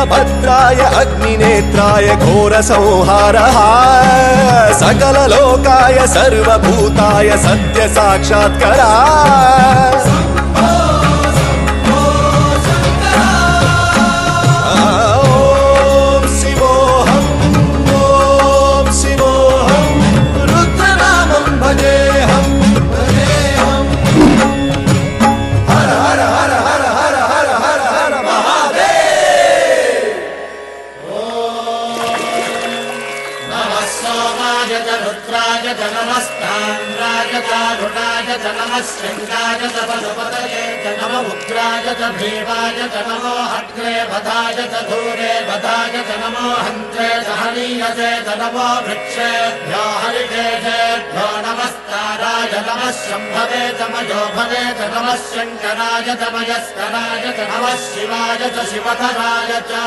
वीरभद्राय अग्निनेत्राय घोरसंहारः सकललोकाय सर्वभूताय सत्य साक्षात्करा शंकाय तपसुपतये नमः उग्राय भीमाय नमो हत्रे वधाय धूरे वधाय नमो हन्त्रे सहनीयसे नमो वृक्षेभ्यो हरिकेशेभ्यो नमस्काराय नमः शम्भवे तमयो भवे नमः शङ्कराय तमयस्कराय नमः शिवाय च शिवधराय च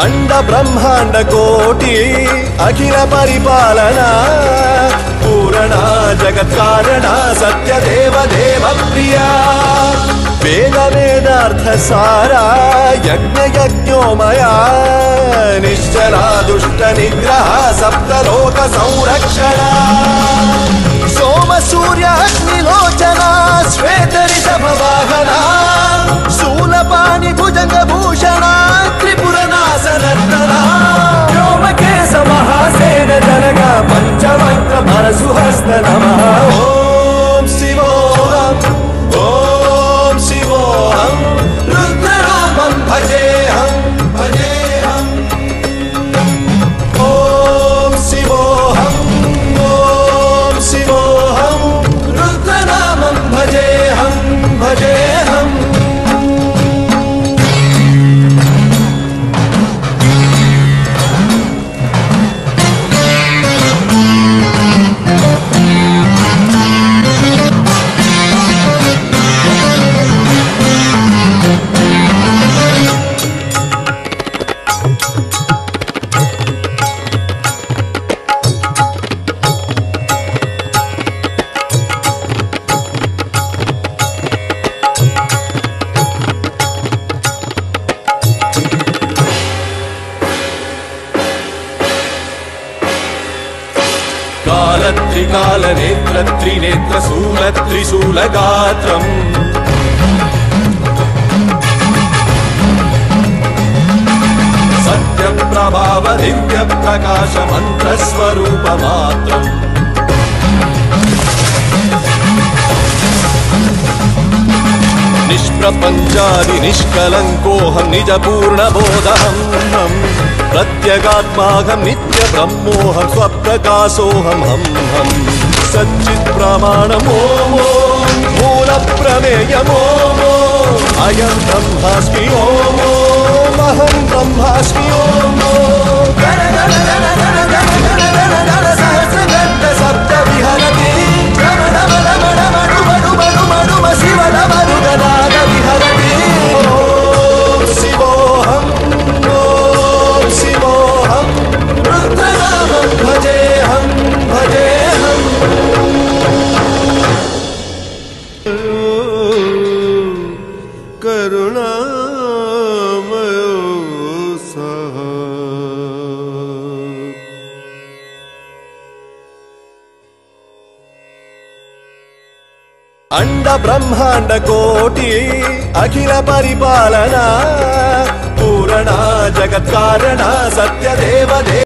अंड ब्रह्मांड कोटि अखिल परिपालना पूरणा जगत् कारणा सत्य देव देव प्रिया वेद वेदार्थ सारा यज्ञ यज्ञोमया निश्चला दुष्ट निग्रह सप्तलोक संरक्षणा सोम सूर्य अग्निलोचना श्वेत ऋषभ वाहना शूलपाणि भुजंग भूषणा त्रिपुरनाशनर्तना व्योमकेश महासेन जनक पंचवक्त्र परशुहस्त नमः ओम शिवोऽहम् ओम शिवोऽहम् रुद्रनामं भजेऽहम् भजेऽहम् ओम शिवोऽहम् ओम शिवोऽहम् रुद्रनामं भजेऽहम् भजेऽहम् त्रिकाल नेत्र त्रिनेत्र शूल त्रिशूल गात्रम् सत्य प्रभाव दिव्य प्रकाश मंत्र स्वरूप मात्रम् निष्प्रपंचादि निष्कलंकोऽहं निज पूर्ण बोधहम् प्रत्यगात्माहं नित्य ब्रह्मोऽहं स्वप्रकाशोऽहं हम सच्चित् प्रमाणम् ओम मूल प्रमेयम् ओम अयं ब्रह्मास्मि ओम अहं ब्रह्मास्मि ओम सहस्रगण सप्त विहरति शिव नमरुगनाद विहरति ओम शिवोऽहम् ओम शिवोऽहम् रुद्रनामं भजेऽहम् भजेऽहम् करुणामयो सः अंड ब्रह्मांड कोटि अखिल परिपालना पूरणा जगत् कारणा सत्य देव देव